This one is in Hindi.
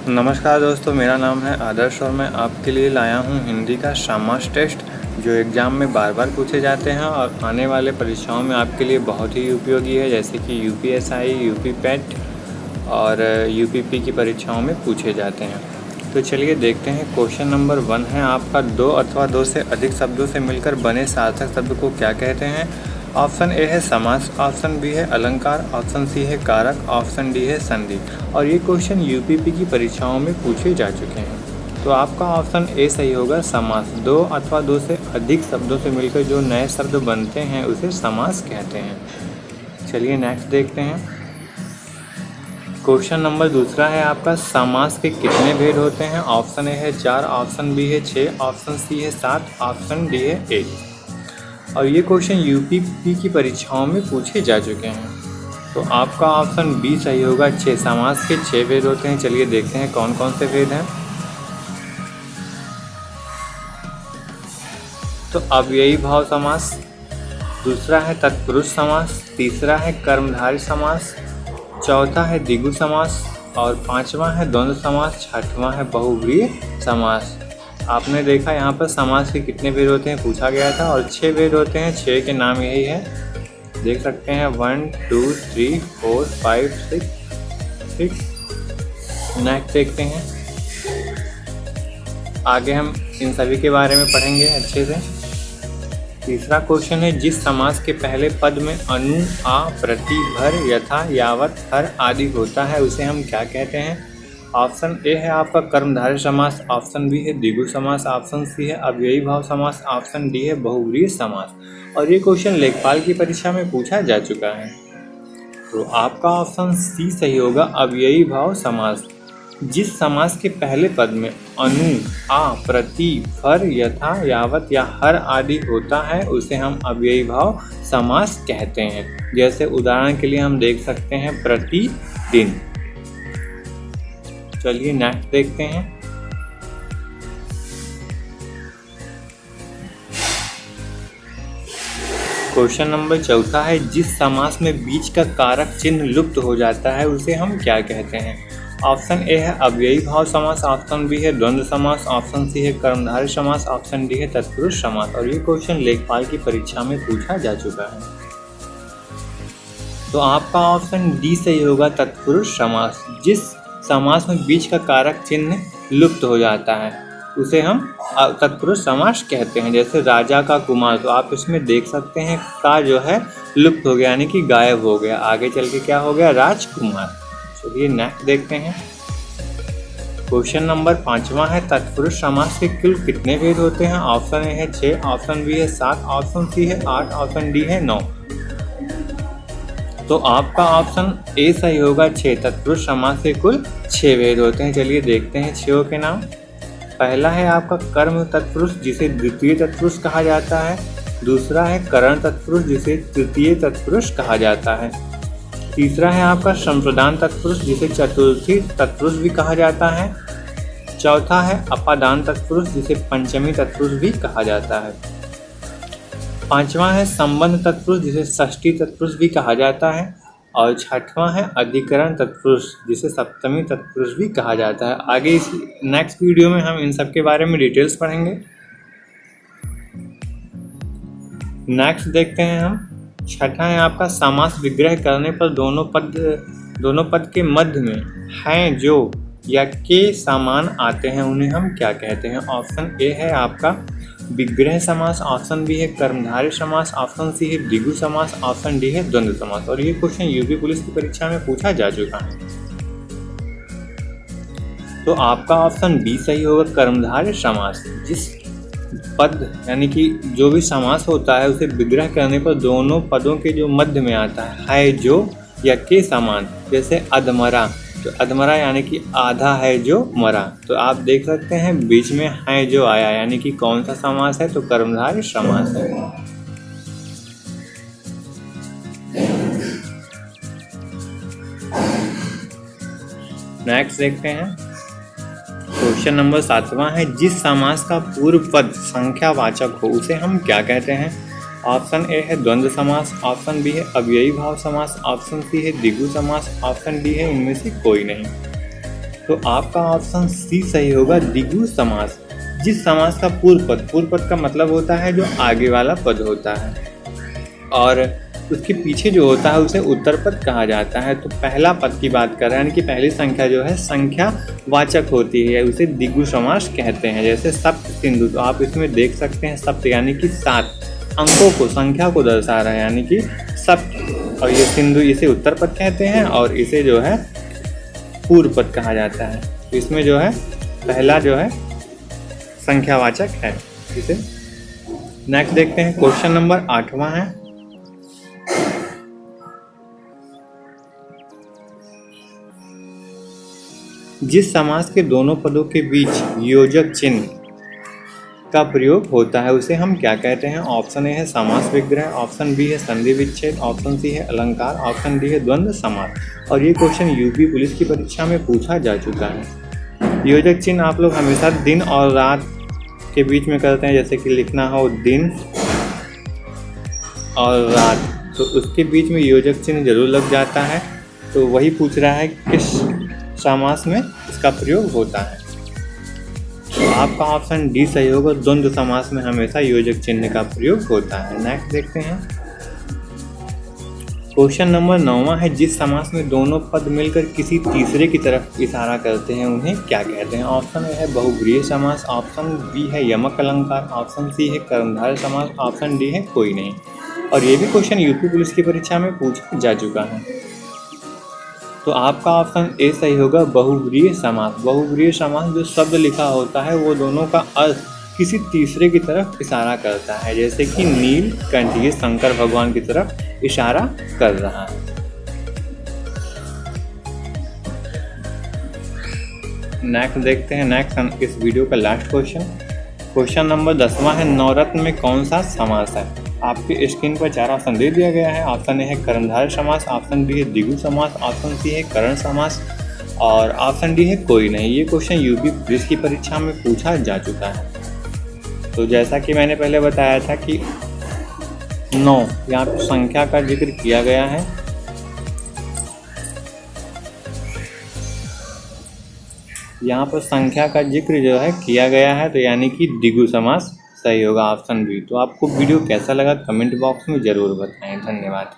नमस्कार दोस्तों, मेरा नाम है आदर्श और मैं आपके लिए लाया हूं हिंदी का समास टेस्ट जो एग्ज़ाम में बार बार पूछे जाते हैं और आने वाले परीक्षाओं में आपके लिए बहुत ही उपयोगी है, जैसे कि यूपीएसआई, यूपी पेट और यूपीपी की परीक्षाओं में पूछे जाते हैं। तो चलिए देखते हैं। क्वेश्चन नंबर 1 है आपका, 2 अथवा 2 से अधिक शब्दों से मिलकर बने सार्थक शब्द को क्या कहते हैं। ऑप्शन ए है समास, ऑप्शन बी है अलंकार, ऑप्शन सी है कारक, ऑप्शन डी है संधि। और ये क्वेश्चन यूपीपी की परीक्षाओं में पूछे जा चुके हैं। तो आपका ऑप्शन ए सही होगा, समास। 2 अथवा 2 से अधिक शब्दों से मिलकर जो नए शब्द बनते हैं उसे समास कहते हैं। चलिए नेक्स्ट देखते हैं। क्वेश्चन नंबर 2 है आपका, समास के कितने भेद होते हैं। ऑप्शन ए है 4, ऑप्शन बी है 6, ऑप्शन सी है 7, ऑप्शन डी है 1। और ये क्वेश्चन यूपीपी की परीक्षाओं में पूछे जा चुके हैं। तो आपका ऑप्शन बी सही होगा, 6। समास के 6 भेद होते हैं। चलिए देखते हैं कौन कौन से भेद हैं। तो अव्ययी भाव समास, दूसरा है तत्पुरुष समास, तीसरा है कर्मधारय समास, चौथा है द्विगु समास और 5वां है द्वंद्व समास, 6वां है बहुव्रीहि समास। आपने देखा यहाँ पर समास के कितने भेद होते हैं पूछा गया था और 6 भेद होते हैं। 6 के नाम यही है, देख सकते हैं 1 2 3 4 5 6। नेक्स्ट देखते हैं। आगे हम इन सभी के बारे में पढ़ेंगे अच्छे से। तीसरा क्वेश्चन है, जिस समास के पहले पद में अनु, आ, प्रति, भर, यथा, यावत, हर आदि होता है उसे हम क्या कहते हैं। ऑप्शन ए है आपका कर्मधारय समास, ऑप्शन बी है द्विगु समास, ऑप्शन सी है अव्ययी भाव समास, ऑप्शन डी है बहुव्रीहि समास। और ये क्वेश्चन लेखपाल की परीक्षा में पूछा जा चुका है। तो आपका ऑप्शन सी सही होगा, अव्ययी भाव समास। जिस समास के पहले पद में अनु, आ, प्रति, फर, यथा, यावत या हर आदि होता है उसे हम अव्ययी भाव समास कहते हैं। जैसे उदाहरण के लिए हम देख सकते हैं प्रतिदिन। चलिए नेक्स्ट देखते हैं। क्वेश्चन नंबर 4 है, जिस समास में बीच का कारक चिन्ह लुप्त हो जाता है उसे हम क्या कहते हैं। ऑप्शन ए है अव्ययी भाव समास, ऑप्शन बी है द्वंद्व समास, ऑप्शन सी है कर्मधारय समास, ऑप्शन डी है तत्पुरुष समास। और ये क्वेश्चन लेखपाल की परीक्षा में पूछा जा चुका है। तो आपका ऑप्शन डी सही होगा, तत्पुरुष समास। जिस समास में बीच का कारक चिन्ह लुप्त हो जाता है उसे हम तत्पुरुष समास कहते हैं। जैसे राजा का कुमार, तो आप इसमें देख सकते हैं का जो है लुप्त हो गया, यानी कि गायब हो गया। आगे चल के क्या हो गया, राजकुमार। चलिए नेक्स्ट देखते हैं। क्वेश्चन नंबर 5वां है, तत्पुरुष समास के कुल कितने भेद होते हैं। ऑप्शन ए है 6, ऑप्शन बी है 7, ऑप्शन सी है 8, ऑप्शन डी है 9। तो आपका ऑप्शन ए सही होगा, 6। तत्पुरुष समास के कुल 6 भेद होते हैं। चलिए देखते हैं 6 के नाम। पहला है आपका कर्म तत्पुरुष, जिसे द्वितीय तत्पुरुष कहा जाता है। दूसरा है करण तत्पुरुष, जिसे तृतीय तत्पुरुष कहा जाता है। तीसरा है आपका संप्रदान तत्पुरुष, जिसे चतुर्थी तत्पुरुष भी कहा जाता है। चौथा है अपादान तत्पुरुष, जिसे पंचमी तत्पुरुष भी कहा जाता है। 5वां है संबंध तत्पुरुष, जिसे षष्ठी तत्पुरुष भी कहा जाता है। और 6वां है अधिकरण तत्पुरुष, जिसे सप्तमी तत्पुरुष भी कहा जाता है। आगे इस नेक्स्ट वीडियो में हम इन सब के बारे में डिटेल्स पढ़ेंगे। नेक्स्ट देखते हैं हम। 6ठा है आपका, समास विग्रह करने पर दोनों पद के मध्य में हैं जो या के समान आते हैं उन्हें हम क्या कहते हैं। ऑप्शन ए है आपका विग्रह समास, ऑप्शन बी है कर्मधारय समास, ऑप्शन सी है द्विगु समास, ऑप्शन डी है द्वंद्व समास। और ये क्वेश्चन यूपी पुलिस की परीक्षा में पूछा जा चुका है। तो आपका ऑप्शन बी सही होगा, कर्मधारय समास। जिस पद यानी कि जो भी समास होता है उसे विग्रह करने पर दोनों पदों के जो मध्य में आता है जो या के समान। जैसे अधमरा, तो अधमरा यानी कि आधा है जो मरा। तो आप देख सकते हैं बीच में है जो आया, यानी कि कौन सा समास है, तो कर्मधारय समास है। नेक्स्ट देखते हैं। क्वेश्चन नंबर 7वां है, जिस समास का पूर्व पद संख्यावाचक हो उसे हम क्या कहते हैं। ऑप्शन ए है द्वंद्व समास, ऑप्शन बी है अव्ययी भाव समास, ऑप्शन सी है द्विगु समास, ऑप्शन डी है इनमें से कोई नहीं। तो आपका ऑप्शन सी सही होगा, द्विगु समास। जिस समास का पूर्व पद का मतलब होता है जो आगे वाला पद होता है और उसके पीछे जो होता है उसे उत्तर पद कहा जाता है। तो पहला पद की बात कर रहे हैं, यानी कि पहली संख्या जो है संख्या वाचक होती है, उसे द्विगु समास कहते हैं। जैसे सप्त सिंधु, तो आप इसमें देख सकते हैं सप्त यानी कि 7 अंकों को, संख्या को दर्शा रहा है, यानी कि सप्त। और ये सिंधु, इसे उत्तर पद कहते हैं और इसे जो है पूर्व पद कहा जाता है। तो इसमें जो है पहला जो है संख्यावाचक है इसे। नेक्स्ट देखते हैं, क्वेश्चन नंबर 8वां है। जिस समास के दोनों पदों के बीच योजक चिन्ह का प्रयोग होता है उसे हम क्या कहते हैं? ऑप्शन ए है समास विग्रह, ऑप्शन बी है संधि विच्छेद, ऑप्शन सी है अलंकार, ऑप्शन डी है द्वंद्व समास। और ये क्वेश्चन यूपी पुलिस की परीक्षा में पूछा जा चुका है। योजक चिन्ह आप लोग हमेशा दिन और रात के बीच में करते हैं, जैसे कि लिखना हो दिन और रात, तो उसके बीच में योजक चिन्ह जरूर लग जाता है। तो वही पूछ रहा है किस समास में इसका प्रयोग होता है। तो आपका ऑप्शन डी सही होगा, द्वंद्व समास में हमेशा योजक चिन्ह का प्रयोग होता है। नेक्स्ट देखते हैं, क्वेश्चन नंबर 9वां है। जिस समास में दोनों पद मिलकर किसी तीसरे की तरफ इशारा करते हैं उन्हें क्या कहते हैं? ऑप्शन ए है बहुव्रीहि समास, ऑप्शन बी है यमक अलंकार, ऑप्शन सी है कर्मधारय समास, ऑप्शन डी है कोई नहीं। और ये भी क्वेश्चन यूपी पुलिस की परीक्षा में पूछा जा चुका है। तो आपका ऑप्शन ए सही होगा, बहुव्रीहि समास। बहुव्रीहि समास जो शब्द लिखा होता है वो दोनों का अर्थ किसी तीसरे की तरफ इशारा करता है, जैसे कि नील कंठ, ये शंकर भगवान की तरफ इशारा कर रहा है। नेक्स्ट देखते हैं, नेक्स्ट इस वीडियो का लास्ट क्वेश्चन नंबर 10वां है। नवरत्न में कौन सा समास है? आपके स्क्रीन पर 4 ऑप्शन दे दिया गया है। ऑप्शन ए है कर्मधारय समास, ऑप्शन बी है द्विगु समास, ऑप्शन सी है करण समास और ऑप्शन डी है कोई नहीं। ये क्वेश्चन यूपी पुलिस की परीक्षा में पूछा जा चुका है। तो जैसा कि मैंने पहले बताया था कि 9 यहाँ पर संख्या का जिक्र किया गया है। यहाँ पर संख्या का जिक्र जो है किया गया है, तो यानी कि द्विगु समास सही होगा, ऑप्शन बी। तो आपको वीडियो कैसा लगा कमेंट बॉक्स में ज़रूर बताएं। धन्यवाद।